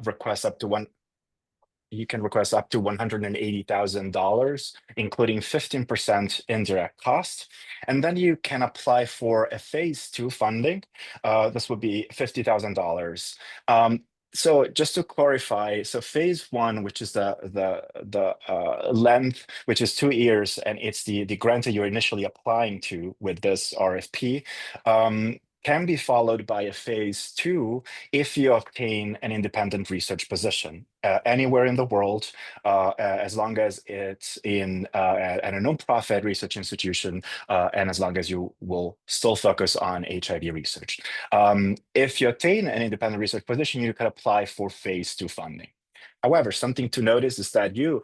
request up to $180,000, including 15% indirect cost. And then you can apply for a phase 2 funding. This would be $50,000. So just to clarify, so phase 1, which is the length, which is 2 years, and it's the grant that you're initially applying to with this RFP, can be followed by a phase 2 if you obtain an independent research position anywhere in the world, as long as it's in at a nonprofit research institution, and as long as you will still focus on HIV research. If you obtain an independent research position, you can apply for phase 2 funding. However, something to notice is that you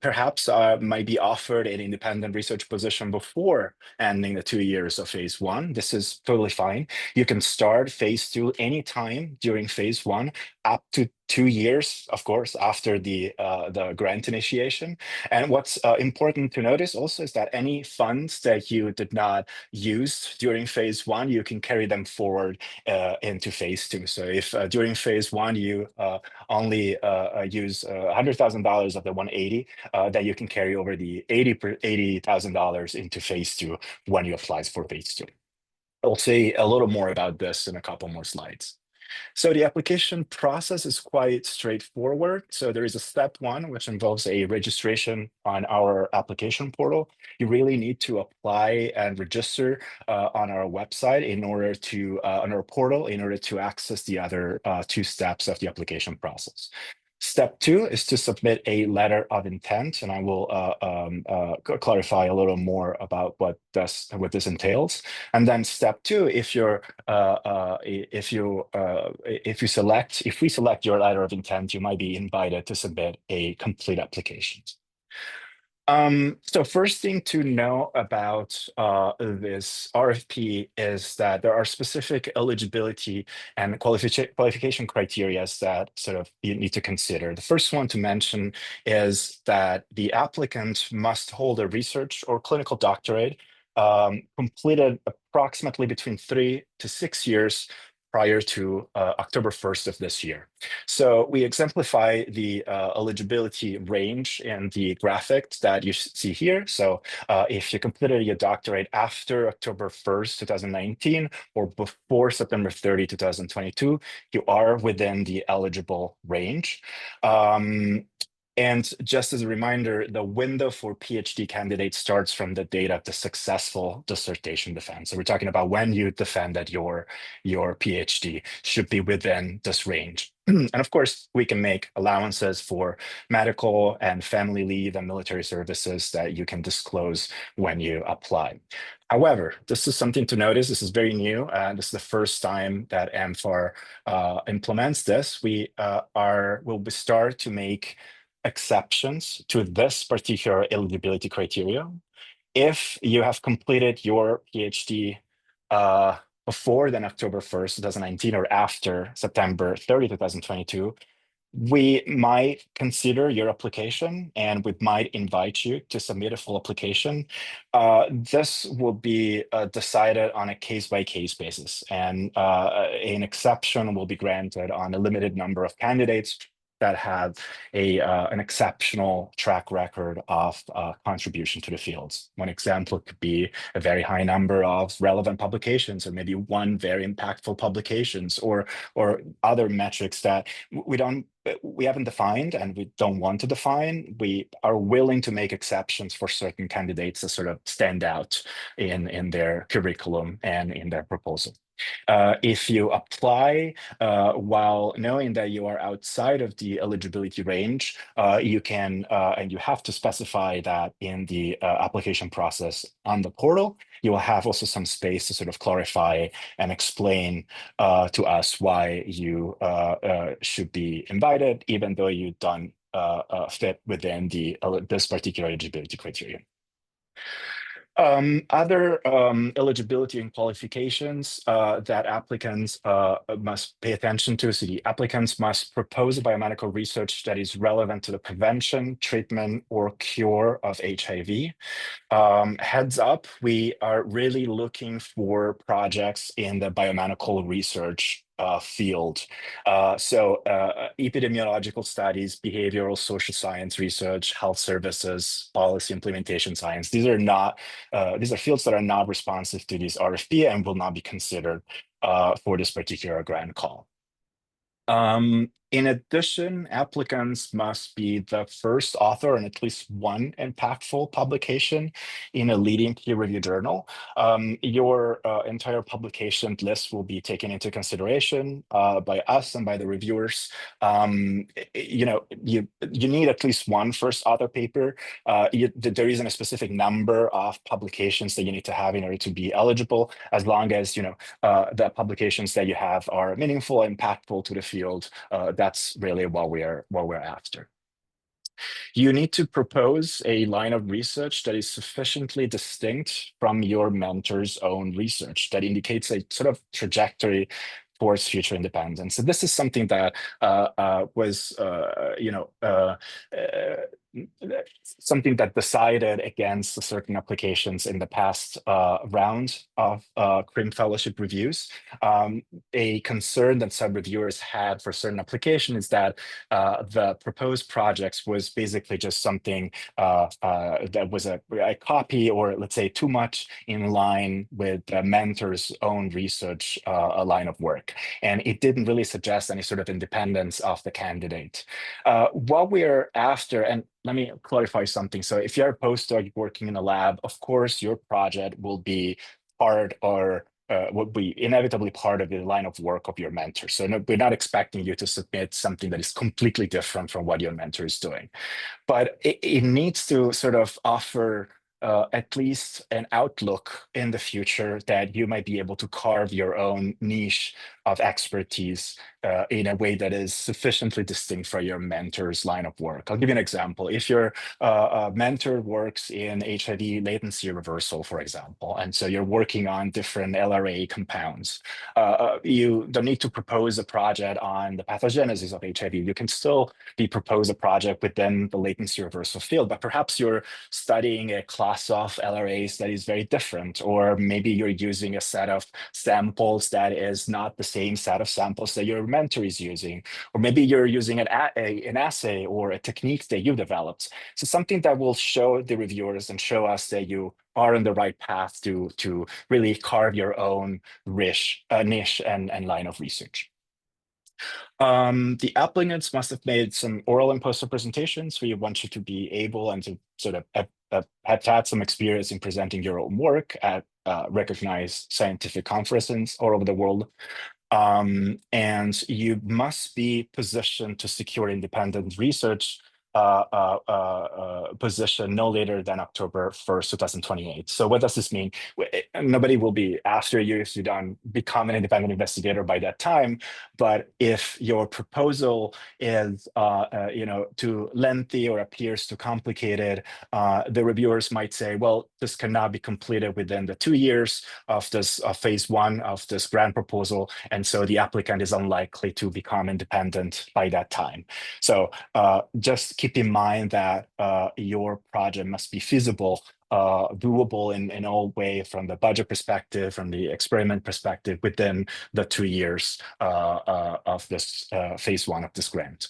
perhaps might be offered an independent research position before ending the 2 years of phase 1. This is totally fine. You can start phase 2 anytime during phase 1, up to 2 years, of course, after the grant initiation. And what's important to notice also is that any funds that you did not use during phase 1, you can carry them forward into phase 2. So if during phase 1 you only use $100,000 of the 180, then you can carry over the $80,000 into phase 2 when you apply for phase 2. I'll say a little more about this in a couple more slides. So the application process is quite straightforward. So there is a step 1, which involves a registration on our application portal. You really need to apply and register on our website in order to, on our portal, in order to access the other 2 steps of the application process. Step 2 is to submit a letter of intent, and I will clarify a little more about what this entails. And then step 2, if we select your letter of intent, you might be invited to submit a complete application. So first thing to know about this RFP is that there are specific eligibility and qualification criteria that sort of you need to consider. The first one to mention is that the applicant must hold a research or clinical doctorate completed approximately between 3 to 6 years prior to October 1st of this year. So we exemplify the eligibility range in the graphic that you see here. So if you completed your doctorate after October 1st, 2019, or before September 30, 2022, you are within the eligible range. And just as a reminder, the window for PhD candidates starts from the date of the successful dissertation defense. So we're talking about when you defended your PhD should be within this range. And of course, we can make allowances for medical and family leave and military services that you can disclose when you apply. However, this is something to notice. This is very new. This is the first time that amfAR implements this. We will start to make exceptions to this particular eligibility criteria. If you have completed your PhD before then October 1st, 2019, or after September 30, 2022, we might consider your application and we might invite you to submit a full application. This will be decided on a case-by-case basis, and an exception will be granted on a limited number of candidates that have an exceptional track record of contribution to the fields. One example could be a very high number of relevant publications, or maybe one very impactful publications, or other metrics that we haven't defined and we don't want to define. We are willing to make exceptions for certain candidates that sort of stand out in their curriculum and in their proposal. If you apply while knowing that you are outside of the eligibility range, you can, and you have to specify that in the application process on the portal. You will have also some space to sort of clarify and explain to us why you should be invited, even though you don't fit within this particular eligibility criteria. Other eligibility and qualifications that applicants must pay attention to. So the applicants must propose a biomedical research that is relevant to the prevention, treatment, or cure of HIV. Heads up, we are really looking for projects in the biomedical research field. Epidemiological studies, behavioral social science research, health services, policy implementation science. These are fields that are not responsive to this RFP and will not be considered for this particular grant call. In addition, applicants must be the first author in at least one impactful publication in a leading peer-reviewed journal. Your entire publication list will be taken into consideration by us and by the reviewers. You need at least one first author paper. There isn't a specific number of publications that you need to have in order to be eligible, as long as the publications that you have are meaningful, impactful to the field. That's really what we're after. You need to propose a line of research that is sufficiently distinct from your mentor's own research, that indicates a sort of trajectory towards future independence. So this is something that was, something that decided against certain applications in the past round of Krim Fellowship reviews. A concern that some reviewers had for certain applications is that the proposed projects was basically just something that was a copy, or let's say too much in line with the mentor's own research line of work. And it didn't really suggest any sort of independence of the candidate. What we're after, and let me clarify something. So if you're a postdoc working in a lab, of course, your project will be part or would be inevitably part of the line of work of your mentor. So no, we're not expecting you to submit something that is completely different from what your mentor is doing. But it needs to sort of offer at least an outlook in the future that you might be able to carve your own niche of expertise in a way that is sufficiently distinct from your mentor's line of work. I'll give you an example. If your mentor works in HIV latency reversal, for example, and so you're working on different LRA compounds, you don't need to propose a project on the pathogenesis of HIV. You can still propose a project within the latency reversal field, but perhaps you're studying a class of LRAs that is very different, or maybe you're using a set of samples that is not the same set of samples that your mentor is using, or maybe you're using an assay or a technique that you developed. So something that will show the reviewers and show us that you are on the right path to really carve your own niche and line of research. The applicants must have made some oral and poster presentations. We want you to be able and to sort of have had some experience in presenting your own work at recognized scientific conferences all over the world. And you must be positioned to secure independent research position no later than October 1st, 2028. So what does this mean? Nobody will be after you if you don't become an independent investigator by that time. But if your proposal is too lengthy or appears too complicated, the reviewers might say, well, this cannot be completed within the 2 years of this phase one of this grant proposal. And so the applicant is unlikely to become independent by that time. So just keep in mind that your project must be feasible, doable in all way, from the budget perspective, from the experiment perspective, within the 2 years of this phase one of this grant.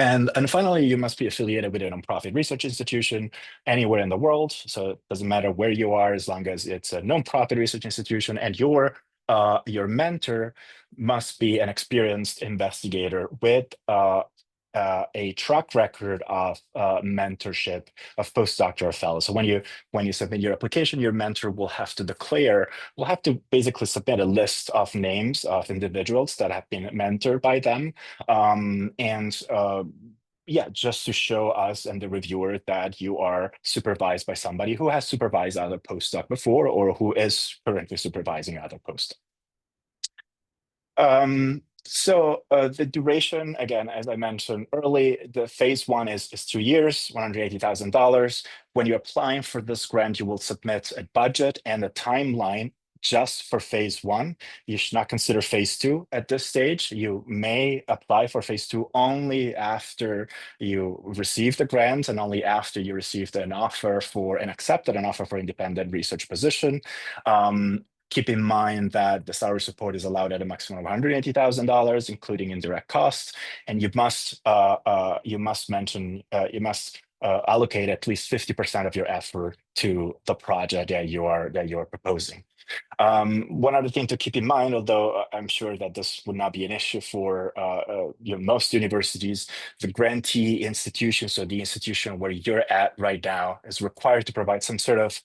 And finally, you must be affiliated with a nonprofit research institution anywhere in the world. So it doesn't matter where you are, as long as it's a nonprofit research institution, and your mentor must be an experienced investigator with a track record of mentorship of postdoctoral fellows. So when you submit your application, your mentor will have to basically submit a list of names of individuals that have been mentored by them, just to show us and the reviewer that you are supervised by somebody who has supervised other postdoc before, or who is currently supervising other postdoc. So the duration, again, as I mentioned early, the phase one is 2 years, $180,000. When you're applying for this grant, you will submit a budget and a timeline just for phase one. You should not consider phase two at this stage. You may apply for phase two only after you receive the grant and only after you received an offer and accepted an offer for independent research position. Keep in mind that the salary support is allowed at a maximum of $180,000, including indirect costs, and you must allocate at least 50% of your effort to the project that you are proposing. One other thing to keep in mind, although I'm sure that this would not be an issue for most universities, the grantee institution, so the institution where you're at right now, is required to provide some sort of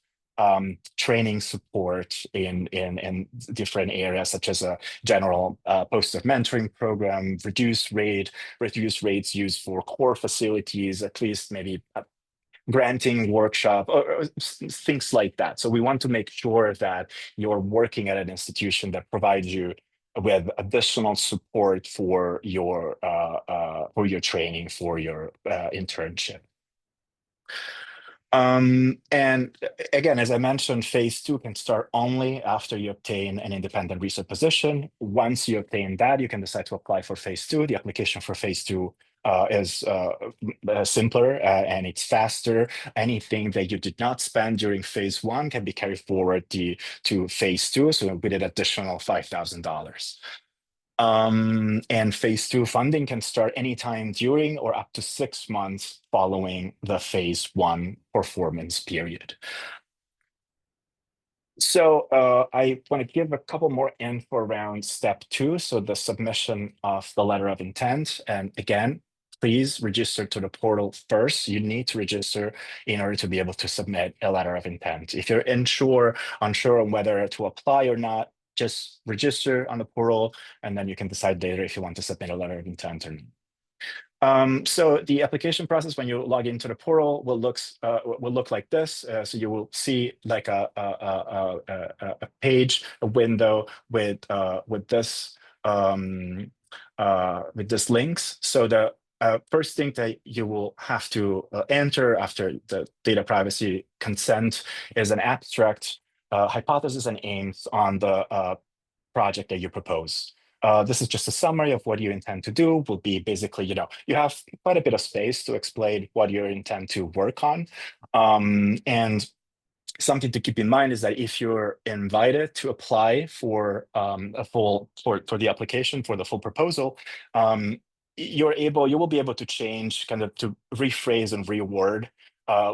training support in different areas, such as a general postdoc mentoring program, reduced rates used for core facilities, at least maybe granting workshop or things like that. So we want to make sure that you're working at an institution that provides you with additional support for your training, for your internship. And again, as I mentioned, phase 2 can start only after you obtain an independent research position. Once you obtain that, you can decide to apply for phase 2. The application for phase 2 is simpler and it's faster. Anything that you did not spend during phase 1 can be carried forward to phase 2, so with an additional $5,000. And phase 2 funding can start anytime during or up to 6 months following the phase 1 performance period. So I want to give a couple more info around step 2, so the submission of the letter of intent. And again, please register to the portal first. You need to register in order to be able to submit a letter of intent. If you're unsure on whether to apply or not, just register on the portal, and then you can decide later if you want to submit a letter of intent or not. So the application process when you log into the portal will look like this. So you will see like a page, a window with this links. So the first thing that you will have to enter after the data privacy consent is an abstract, hypothesis and aims on the project that you propose. This is just a summary of what you intend to do. Will be basically, you have quite a bit of space to explain what you intend to work on. And something to keep in mind is that if you're invited to apply for for the application for the full proposal, you will be able to change, kind of to rephrase and reword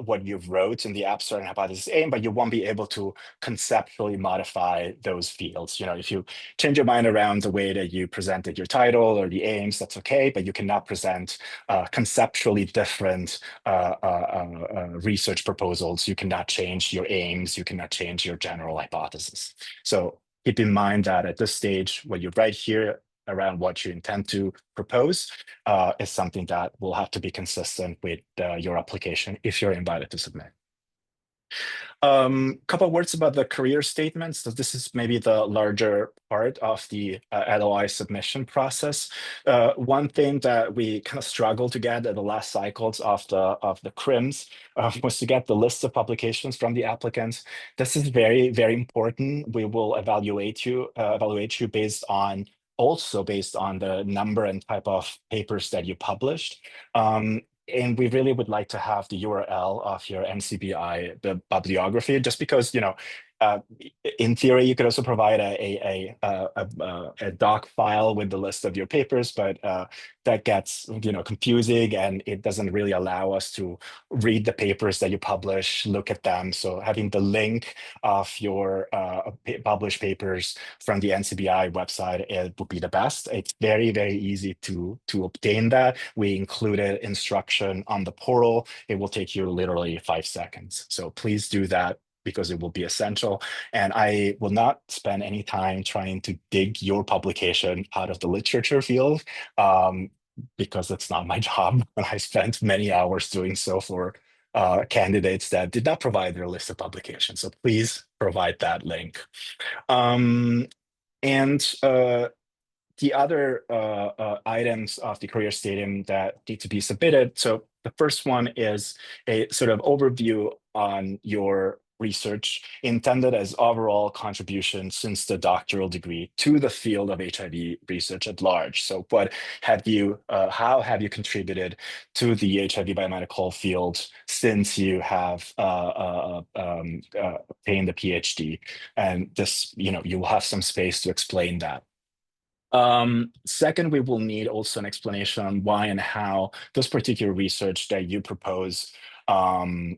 what you've wrote in the abstract and hypothesis aim, but you won't be able to conceptually modify those fields. If you change your mind around the way that you presented your title or the aims, that's okay, but you cannot present conceptually different research proposals. You cannot change your aims. You cannot change your general hypothesis. So keep in mind that at this stage, what you write here around what you intend to propose is something that will have to be consistent with your application if you're invited to submit. Couple words about the career statements. So this is maybe the larger part of the LOI submission process. One thing that we kind of struggled to get at the last cycles of the CRIMs was to get the list of publications from the applicants. This is very, very important. We will evaluate you based on the number and type of papers that you published. And we really would like to have the URL of your NCBI, the bibliography, just because, in theory, you could also provide a doc file with the list of your papers, but that gets confusing, and it doesn't really allow us to read the papers that you publish, look at them. So having the link of your published papers from the NCBI website, it would be the best. It's very, very easy to obtain that. We included instruction on the portal. It will take you literally 5 seconds. So please do that, because it will be essential. And I will not spend any time trying to dig your publication out of the literature field, because it's not my job. And I spent many hours doing so for candidates that did not provide their list of publications. So please provide that link. The other items of the career statement that need to be submitted. So the first one is a sort of overview on your research intended as overall contribution since the doctoral degree to the field of HIV research at large. So how have you contributed to the HIV biomedical field since you have obtained a PhD? And this, you will have some space to explain that. Second, we will need also an explanation on why and how this particular research that you propose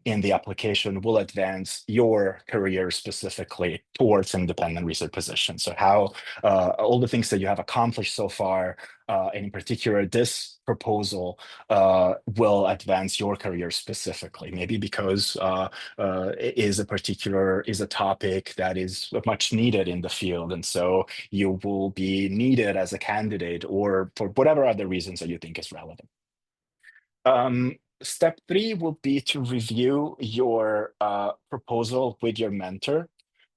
in the application will advance your career specifically towards independent research position. So how all the things that you have accomplished so far, and in particular, this proposal will advance your career specifically, maybe because is a topic that is much needed in the field. And so you will be needed as a candidate or for whatever other reasons that you think is relevant. Step 3 will be to review your proposal with your mentor.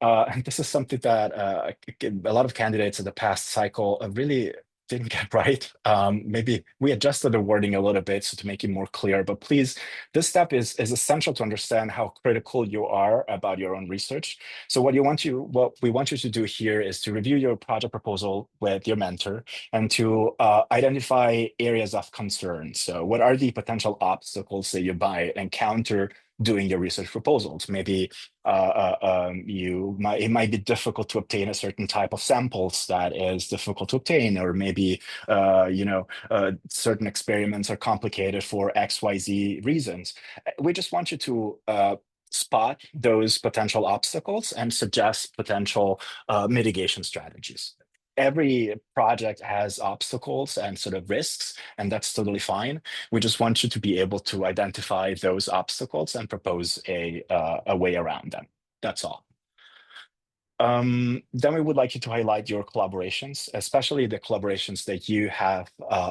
And this is something that a lot of candidates in the past cycle really didn't get right. Maybe we adjusted the wording a little bit so to make it more clear, but please, this step is essential to understand how critical you are about your own research. So what we want you to do here is to review your project proposal with your mentor and to identify areas of concern. So what are the potential obstacles that you might encounter doing your research proposals? Maybe it might be difficult to obtain a certain type of samples that is difficult to obtain, or maybe certain experiments are complicated for XYZ reasons. We just want you to spot those potential obstacles and suggest potential mitigation strategies. Every project has obstacles and sort of risks, and that's totally fine. We just want you to be able to identify those obstacles and propose a way around them. That's all. Then we would like you to highlight your collaborations, especially the collaborations that you have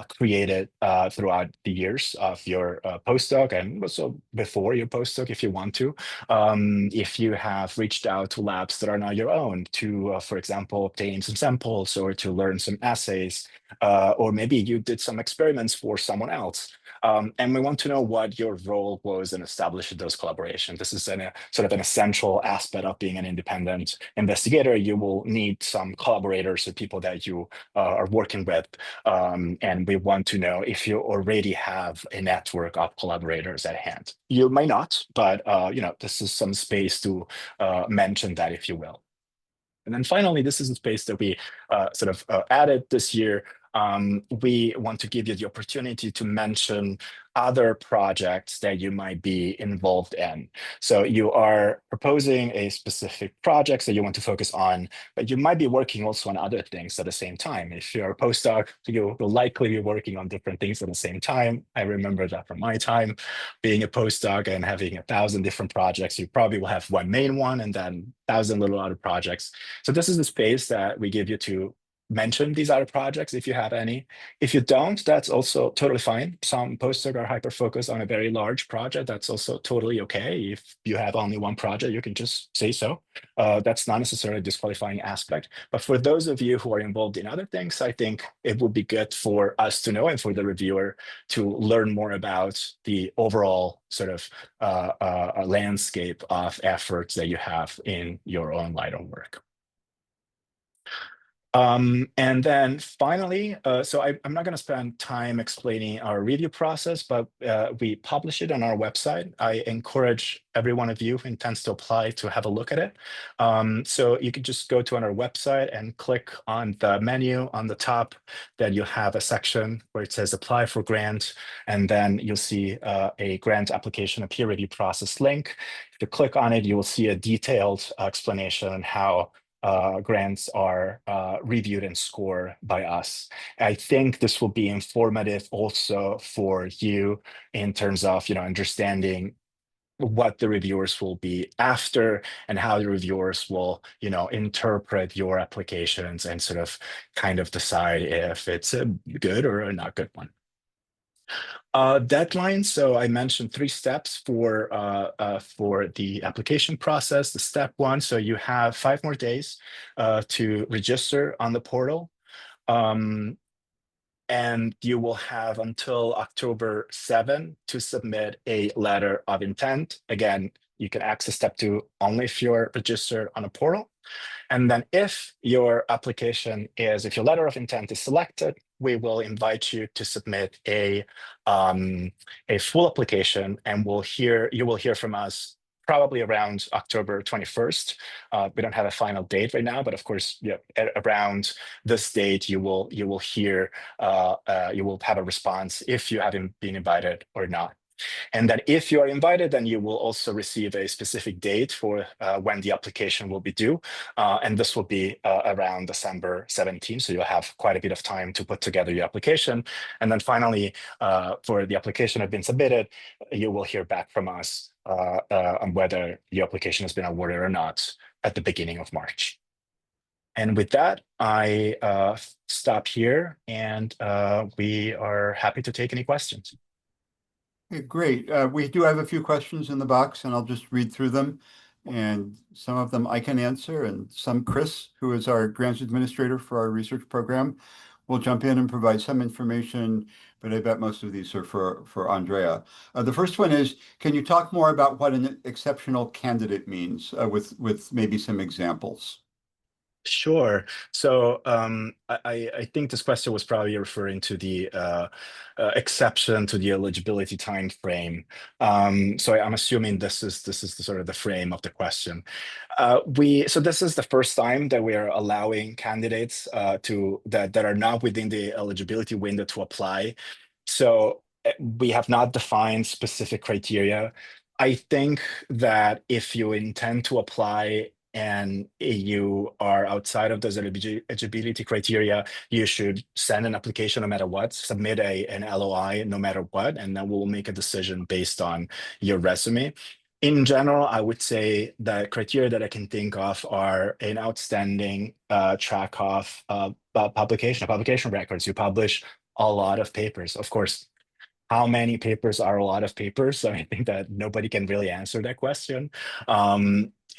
created throughout the years of your postdoc and also before your postdoc, if you want to. If you have reached out to labs that are not your own to, for example, obtain some samples or to learn some assays, or maybe you did some experiments for someone else. And we want to know what your role was in establishing those collaborations. This is sort of an essential aspect of being an independent investigator. You will need some collaborators or people that you are working with. And we want to know if you already have a network of collaborators at hand. You may not, but this is some space to mention that, if you will. And then finally, this is a space that we added this year. We want to give you the opportunity to mention other projects that you might be involved in. So you are proposing a specific project that you want to focus on, but you might be working also on other things at the same time. If you're a postdoc, you will likely be working on different things at the same time. I remember that from my time being a postdoc and having 1,000 different projects. You probably will have one main one and then 1,000 little other projects. So this is the space that we give you to mention these other projects if you have any. If you don't, that's also totally fine. Some postdocs are hyper-focused on a very large project. That's also totally okay. If you have only one project, you can just say so. That's not necessarily a disqualifying aspect. But for those of you who are involved in other things, I think it would be good for us to know and for the reviewer to learn more about the overall sort of landscape of efforts that you have in your own line of work. And then finally, so I'm not going to spend time explaining our review process, but we publish it on our website. I encourage every one of you who intends to apply to have a look at it. So you can just go to our website and click on the menu on the top. Then you have a section where it says apply for grant, and then you'll see a grant application, a peer review process link. If you click on it, you will see a detailed explanation on how grants are reviewed and scored by us. I think this will be informative also for you in terms of understanding what the reviewers will be after and how the reviewers will interpret your applications and sort of kind of decide if it's a good or a not good one. Deadline. So I mentioned 3 steps for the application process. The step 1, so you have 5 more days to register on the portal. And you will have until October 7 to submit a letter of intent. Again, You can access step 2 only if you're registered on a portal. And then if your application is, if your letter of intent is selected, we will invite you to submit a full application, and you will hear from us probably around October 21st. We don't have a final date right now, but of course, around this date, you will hear, you will have a response if you haven't been invited or not. And that if you are invited, then you will also receive a specific date for when the application will be due. And this will be around December 17th. So you'll have quite a bit of time to put together your application. And then finally, for the application have been submitted, you will hear back from us on whether your application has been awarded or not at the beginning of March. And with that, I stop here, and we are happy to take any questions. Okay, great. We do have a few questions in the box, and I'll just read through them. And some of them I can answer, and some Chris, who is our grants administrator for our research program, will jump in and provide some information, but I bet most of these are for Andrea. The first one is, can you talk more about what an exceptional candidate means with maybe some examples? Sure. So I think this question was probably referring to the exception to the eligibility time frame. So I'm assuming this is the sort of the frame of the question. So this is the first time that we are allowing candidates that are not within the eligibility window to apply. So we have not defined specific criteria. I think that if you intend to apply and you are outside of those eligibility criteria, you should send an application no matter what, submit an LOI no matter what, and then we'll make a decision based on your resume. In general, I would say the criteria that I can think of are an outstanding track of publication records. You publish a lot of papers. Of course, how many papers are a lot of papers? So I think that nobody can really answer that question.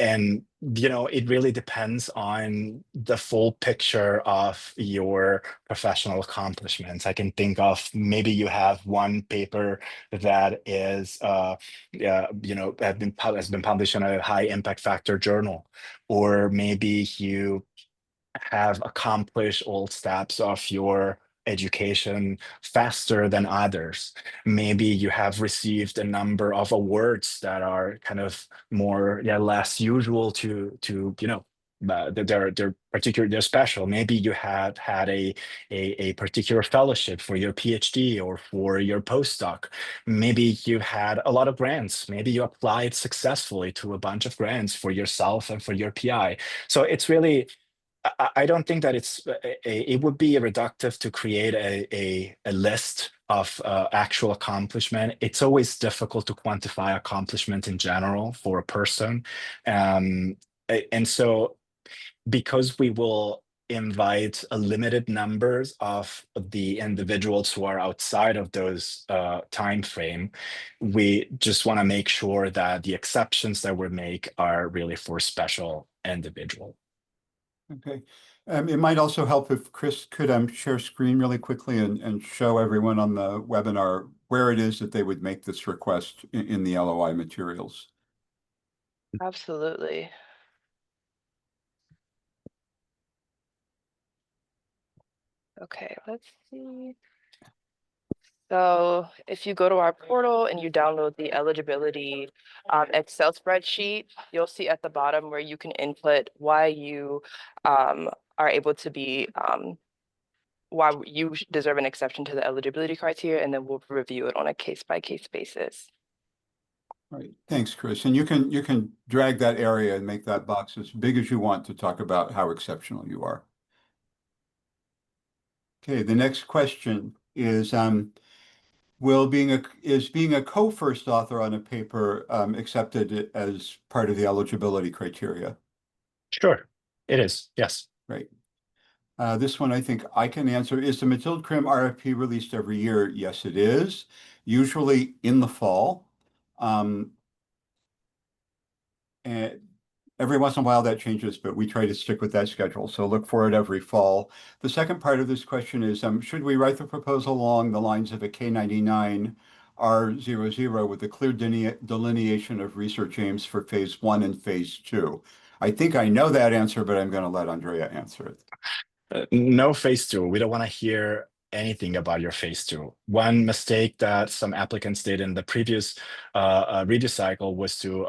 And, it really depends on the full picture of your professional accomplishments. I can think of maybe you have one paper that is, has been published in a high impact factor journal, or maybe you have accomplished all steps of your education faster than others. Maybe you have received a number of awards that are kind of less usual to they're special. Maybe you have had a particular fellowship for your PhD or for your postdoc. Maybe you had a lot of grants. Maybe you applied successfully to a bunch of grants for yourself and for your PI. So it's really, I don't think that it would be reductive to create a list of actual accomplishment. It's always difficult to quantify accomplishment in general for a person. And so because we will invite a limited numbers of the individuals who are outside of those time frame, we just want to make sure that the exceptions that we make are really for special individuals. Okay. It might also help if Chris could share screen really quickly and show everyone on the webinar where it is that they would make this request in the LOI materials. Absolutely. Okay, let's see. So if you go to our portal and you download the eligibility Excel spreadsheet, you'll see at the bottom where you can input why you are able to be, why you deserve an exception to the eligibility criteria, and then we'll review it on a case-by-case basis. All right, thanks, Chris. And you can drag that area and make that box as big as you want to talk about how exceptional you are. Okay, the next question is, is being a co-first author on a paper accepted as part of the eligibility criteria? Sure, it is, yes. Right. This one I think I can answer. Is the Mathilde Krim RFP released every year? Yes, it is. Usually in the fall. And every once in a while that changes, but we try to stick with that schedule. So look for it every fall. The second part of this question is, should we write the proposal along the lines of a K-99 R00 with a clear delineation of research aims for phase 1 and phase 2? I think I know that answer, but I'm going to let Andrea answer it. No phase 2. We don't want to hear anything about your phase 2. One mistake that some applicants did in the previous review cycle was to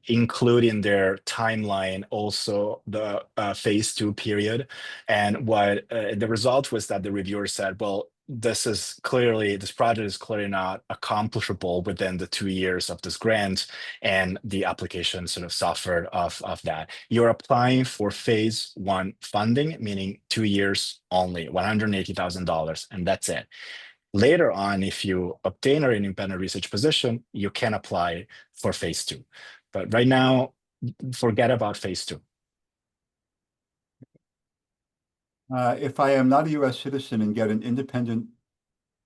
include in their timeline also the phase 2 period. And what the result was that the reviewer said, well, this project is clearly not accomplishable within the 2 years of this grant, and the application sort of suffered of that. You're applying for phase 1 funding, meaning 2 years only, $180,000, and that's it. Later on, if you obtain an independent research position, you can apply for phase 2. But right now, forget about phase 2. If I am not a U.S. citizen and get an independent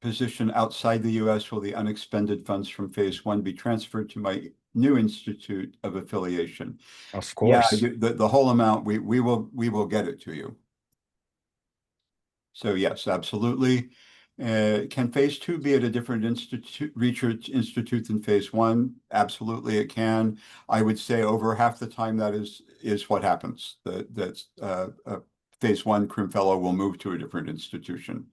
position outside the U.S., will the unexpended funds from phase 1 be transferred to my new institute of affiliation? Of course. Yeah, the whole amount, we will get it to you. So yes, absolutely. Can phase 2 be at a different research institute than phase 1? Absolutely, it can. I would say over half the time that is what happens. That's phase 1 Krim Fellow will move to a different institution.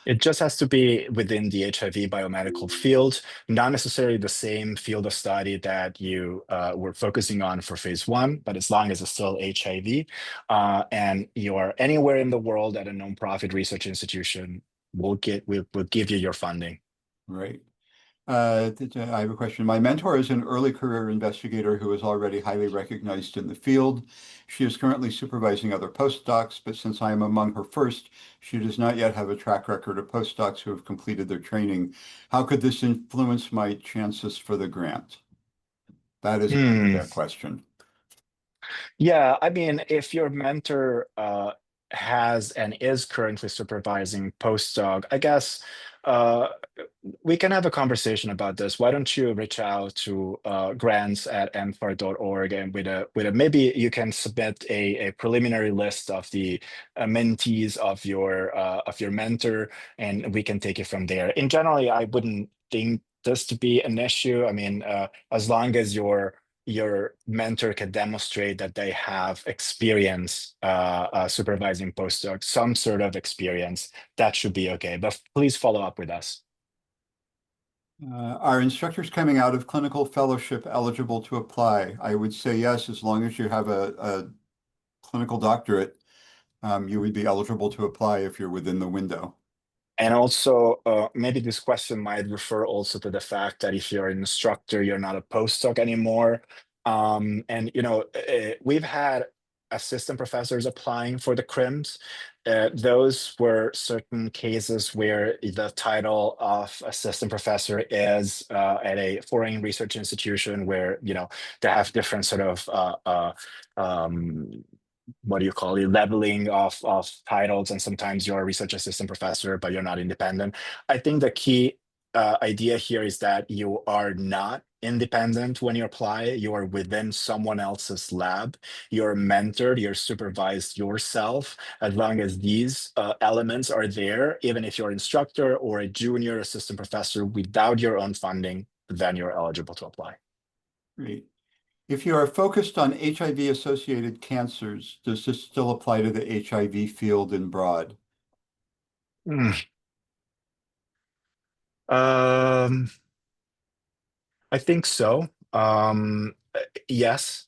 It just has to be within the HIV biomedical field, not necessarily the same field of study that you were focusing on for phase 1, but as long as it's still HIV and you are anywhere in the world at a nonprofit research institution, we'll give you your funding. Right. I have a question. My mentor is an early career investigator who is already highly recognized in the field. She is currently supervising other postdocs, but since I am among her first, she does not yet have a track record of postdocs who have completed their training. How could this influence my chances for the grant? That is a question. Yeah, I mean, if your mentor has and is currently supervising postdoc, I guess we can have a conversation about this. Why don't you reach out to grants@amfAR.org, and maybe you can submit a preliminary list of the mentees of your mentor, and we can take it from there. In general, I wouldn't think this to be an issue. I mean, as long as your mentor can demonstrate that they have experience supervising postdocs, some sort of experience, that should be okay. But please follow up with us. Are instructors coming out of clinical fellowship eligible to apply? I would say yes, as long as you have a clinical doctorate, you would be eligible to apply if you're within the window. And also, maybe this question might refer also to the fact that if you're an instructor, you're not a postdoc anymore. And we've had assistant professors applying for the CRIMs. Those were certain cases where the title of assistant professor is at a foreign research institution where they have different sort of what do you call it, leveling of titles, and sometimes you're a research assistant professor, but you're not independent. I think the key idea here is that you are not independent when you apply. You are within someone else's lab. You're mentored, you're supervised yourself. As long as these elements are there, even if you're an instructor or a junior assistant professor without your own funding, then you're eligible to apply. Great. If you are focused on HIV-associated cancers, does this still apply to the HIV field in broad? I think so. Yes.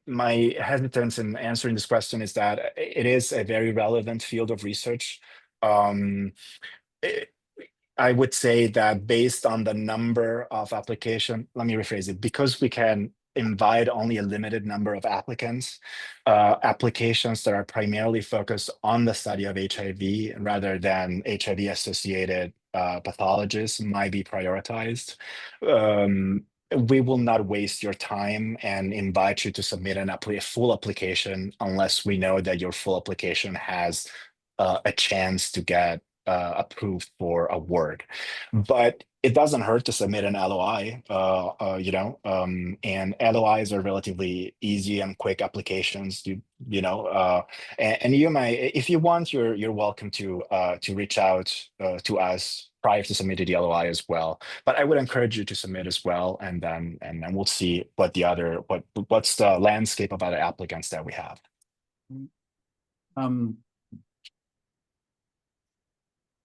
My hesitance in answering this question is that it is a very relevant field of research. I would say that based on the number of applications, let me rephrase it, because we can invite only a limited number of applicants, applications that are primarily focused on the study of HIV rather than HIV-associated pathologies might be prioritized. We will not waste your time and invite you to submit a full application unless we know that your full application has a chance to get approved for award. But it doesn't hurt to submit an LOI, and LOIs are relatively easy and quick applications. And you might, if you want, you're welcome to reach out to us prior to submitting the LOI as well. But I would encourage you to submit as well, and then we'll see what's the landscape of other applicants that we have.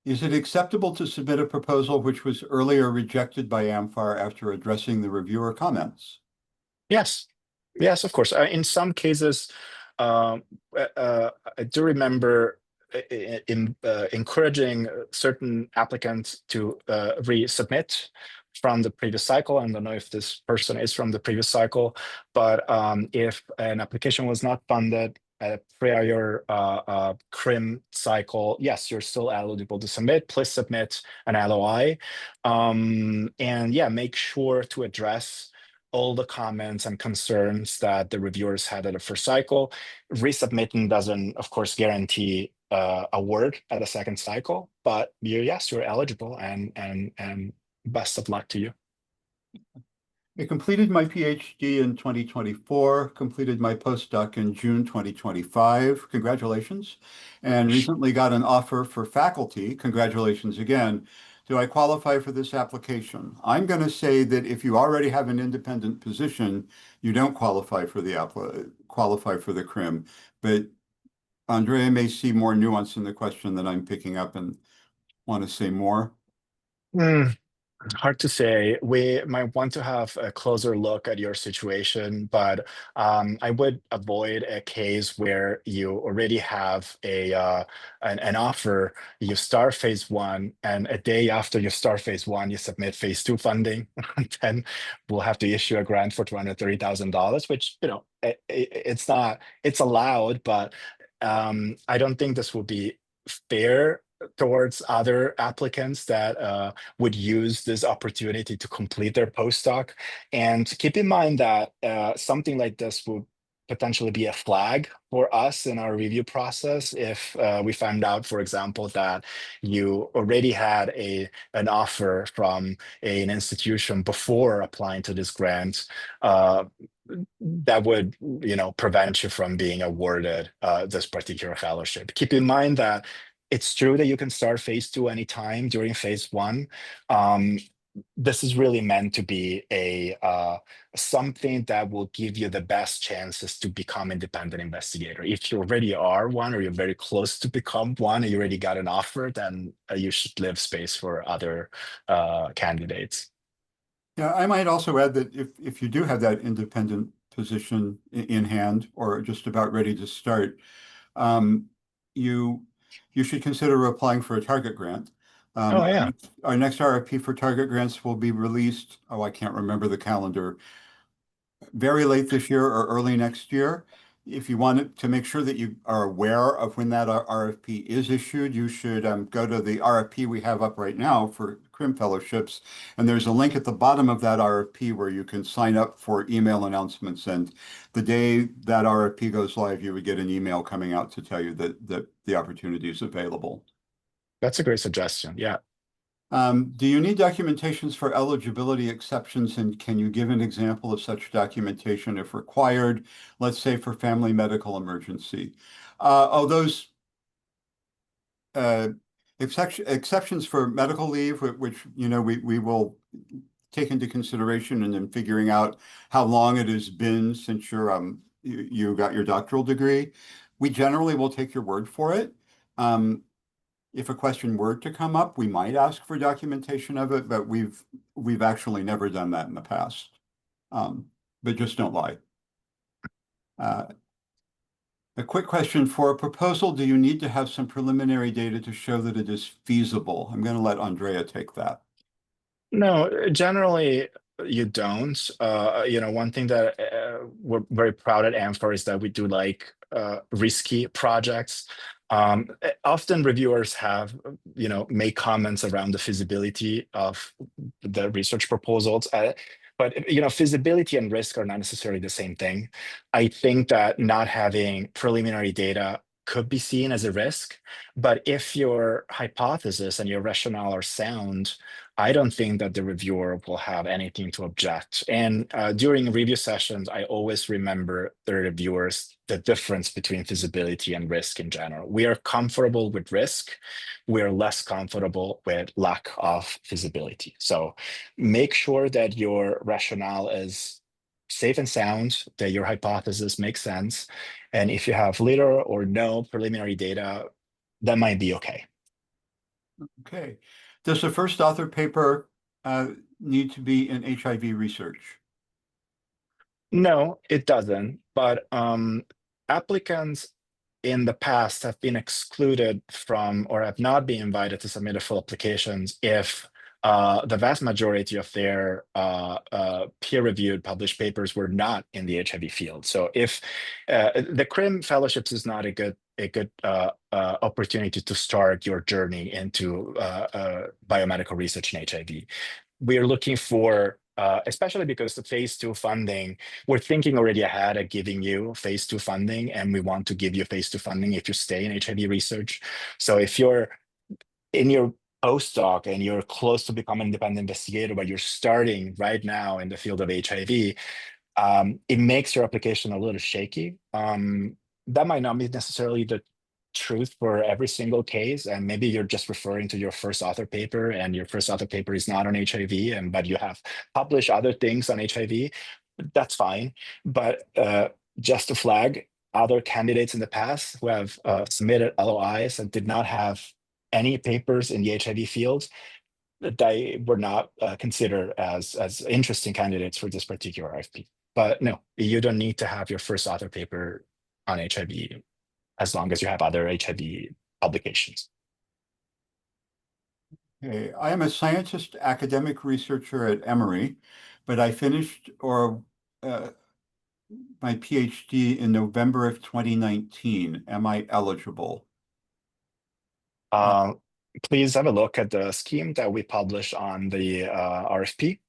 Is it acceptable to submit a proposal which was earlier rejected by amfAR after addressing the reviewer comments? Yes, of course. In some cases, I do remember encouraging certain applicants to resubmit from the previous cycle. I don't know if this person is from the previous cycle, but if an application was not funded at a prior CRIM cycle, yes, you're still eligible to submit. Please submit an LOI. And yeah, make sure to address all the comments and concerns that the reviewers had at the first cycle. Resubmitting doesn't, of course, guarantee a word at the second cycle, but yes, you're eligible, and best of luck to you. I completed my PhD in 2024, completed my postdoc in June 2025. Congratulations. And recently got an offer for faculty. Congratulations again. Do I qualify for this application? I'm going to say that if you already have an independent position, you don't qualify for the CRIM. But Andrea may see more nuance in the question that I'm picking up and want to say more. Hard to say. We might want to have a closer look at your situation, but I would avoid a case where you already have an offer. You start phase 1, and a day after you start phase 1, you submit phase 2 funding. Then we'll have to issue a grant for $230,000, which it's allowed, but I don't think this will be fair towards other applicants that would use this opportunity to complete their postdoc. And keep in mind that something like this would potentially be a flag for us in our review process if we find out, for example, that you already had an offer from an institution before applying to this grant. That would, prevent you from being awarded this particular fellowship. Keep in mind that it's true that you can start phase 2 anytime during phase 1. This is really meant to be something that will give you the best chances to become independent investigator. If you already are one, or you're very close to become one, and you already got an offer, then you should leave space for other candidates. Yeah, I might also add that if you do have that independent position in hand, or just about ready to start, you should consider applying for a target grant. Oh, yeah. Our next RFP for target grants will be released, I can't remember the calendar, very late this year or early next year. If you want to make sure that you are aware of when that RFP is issued, you should go to the RFP we have up right now for Krim Fellowships, and there's a link at the bottom of that RFP where you can sign up for email announcements. And the day that RFP goes live, you would get an email coming out to tell you that the opportunity is available. That's a great suggestion. Yeah. Do you need documentations for eligibility exceptions, and can you give an example of such documentation if required, let's say for family medical emergency? Those exceptions for medical leave, which we will take into consideration in figuring out how long it has been since you got your doctoral degree. We generally will take your word for it. If a question were to come up, we might ask for documentation of it, but we've actually never done that in the past. But just don't lie. A quick question: for a proposal, do you need to have some preliminary data to show that it is feasible? I'm going to let Andrea take that. No, generally you don't. One thing that we're very proud at amfAR is that we do like risky projects. Often reviewers have, make comments around the feasibility of the research proposals. But feasibility and risk are not necessarily the same thing. I think that not having preliminary data could be seen as a risk. But if your hypothesis and your rationale are sound, I don't think that the reviewer will have anything to object. And during review sessions, I always remember the reviewers the difference between feasibility and risk in general. We are comfortable with risk. We're less comfortable with lack of feasibility. So make sure that your rationale is safe and sound, that your hypothesis makes sense. And if you have little or no preliminary data, that might be okay. Okay. Does the first author paper need to be in HIV research? No, it doesn't. But applicants in the past have been excluded from or have not been invited to submit a full applications if the vast majority of their peer-reviewed published papers were not in the HIV field. So if the Krim Fellowships is not a good opportunity to start your journey into biomedical research in HIV. We're looking for, especially because the phase 2 funding, we're thinking already ahead at giving you phase 2 funding, and we want to give you phase 2 funding if you stay in HIV research. So if you're in your postdoc and you're close to becoming an independent investigator, but you're starting right now in the field of HIV, it makes your application a little shaky. That might not be necessarily the truth for every single case, and maybe you're just referring to your first author paper, and your first author paper is not on HIV, but you have published other things on HIV. That's fine, but just to flag, other candidates in the past who have submitted LOIs and did not have any papers in the HIV field, they were not considered as interesting candidates for this particular RFP. But no, you don't need to have your first author paper on HIV as long as you have other HIV publications. Okay. I am a scientist academic researcher at Emory, but I finished my PhD in November of 2019. Am I eligible? Please have a look at the scheme that we publish on the RFP.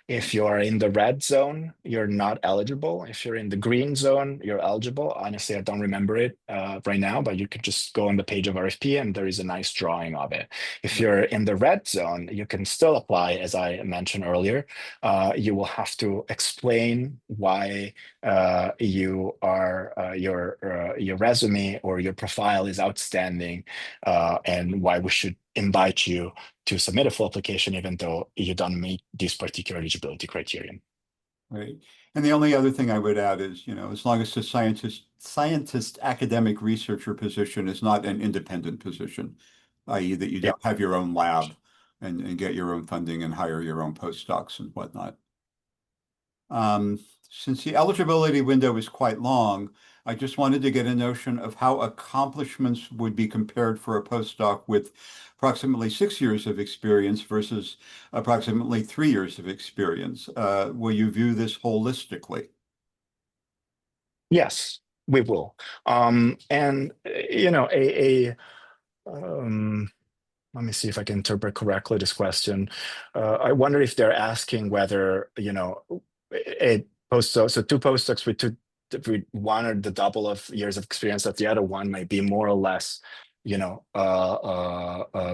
If you are in the red zone, you're not eligible. If you're in the green zone, you're eligible. Honestly, I don't remember it right now, but you could just go on the page of RFP and there is a nice drawing of it. If you're in the red zone, you can still apply, as I mentioned earlier. You will have to explain why your resume or your profile is outstanding and why we should invite you to submit a full application even though you don't meet this particular eligibility criterion. Right. And the only other thing I would add is, as long as the scientist academic researcher position is not an independent position, i.e. that you don't have your own lab and get your own funding and hire your own postdocs and whatnot. Since the eligibility window is quite long, I just wanted to get a notion of how accomplishments would be compared for a postdoc with approximately 6 years of experience versus approximately 3 years of experience. Will you view this holistically? Yes, we will. And let me see if I can interpret correctly this question. I wonder if they're asking whether, a postdoc, so 2 postdocs with one or the double of years of experience that the other one might be more or less,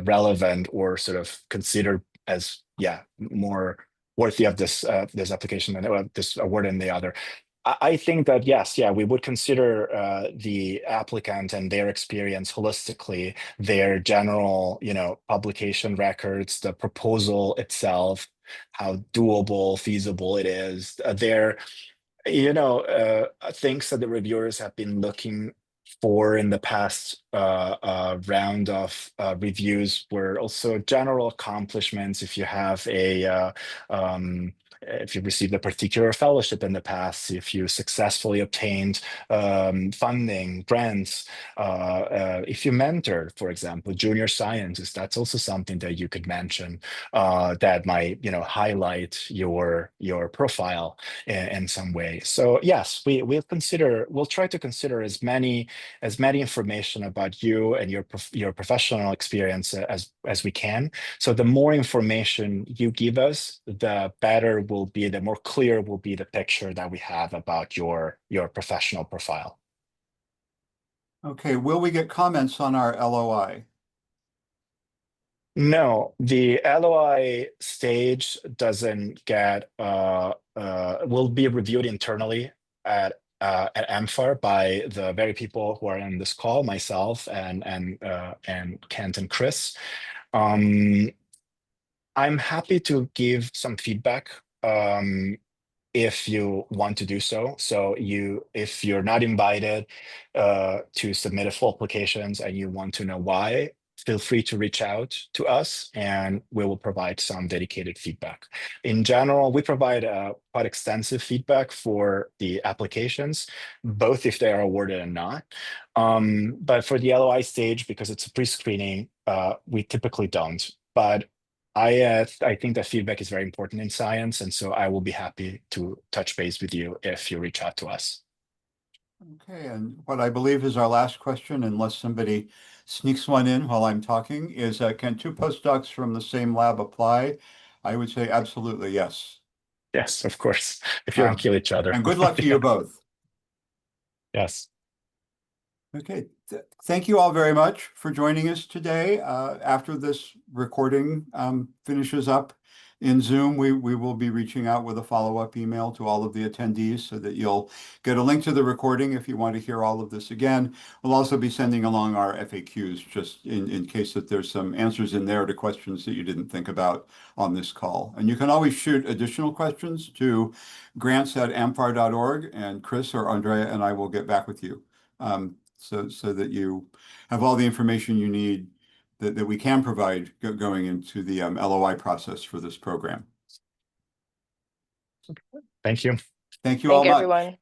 relevant or sort of considered as, more worthy of this application than this award than the other. I think that yes, we would consider the applicant and their experience holistically, their general, publication records, the proposal itself, how doable, feasible it is. Their, things that the reviewers have been looking for in the past round of reviews were also general accomplishments. If you have if you received a particular fellowship in the past, if you successfully obtained funding, grants, if you mentored, for example, junior scientists, that's also something that you could mention that might, highlight your profile in some way. So yes, we'll try to consider as many information about you and your professional experience as we can. So the more information you give us, the better will be, the more clear will be the picture that we have about your professional profile. Okay, will we get comments on our LOI? No, the LOI stage doesn't get will be reviewed internally at amfAR by the very people who are in this call, myself and Kent and Chris. I'm happy to give some feedback if you want to do so. So if you're not invited to submit a full applications and you want to know why, feel free to reach out to us and we will provide some dedicated feedback. In general, we provide quite extensive feedback for the applications, both if they are awarded and not. But for the LOI stage, because it's a pre-screening, we typically don't. But I think that feedback is very important in science, and so I will be happy to touch base with you if you reach out to us. Okay, and what I believe is our last question, unless somebody sneaks one in while I'm talking, is can two postdocs from the same lab apply? I would say absolutely yes. Yes, of course, if you don't kill each other. And good luck to you both. Yes. Okay, thank you all very much for joining us today. After this recording finishes up in Zoom, we will be reaching out with a follow-up email to all of the attendees so that you'll get a link to the recording if you want to hear all of this again. We'll also be sending along our FAQs just in case that there's some answers in there to questions that you didn't think about on this call. And you can always shoot additional questions to grants@amfar.org, and Chris or Andrea and I will get back with you. So that you have all the information you need that we can provide going into the LOI process for this program. Thank you. Thank you all Thank much. everyone.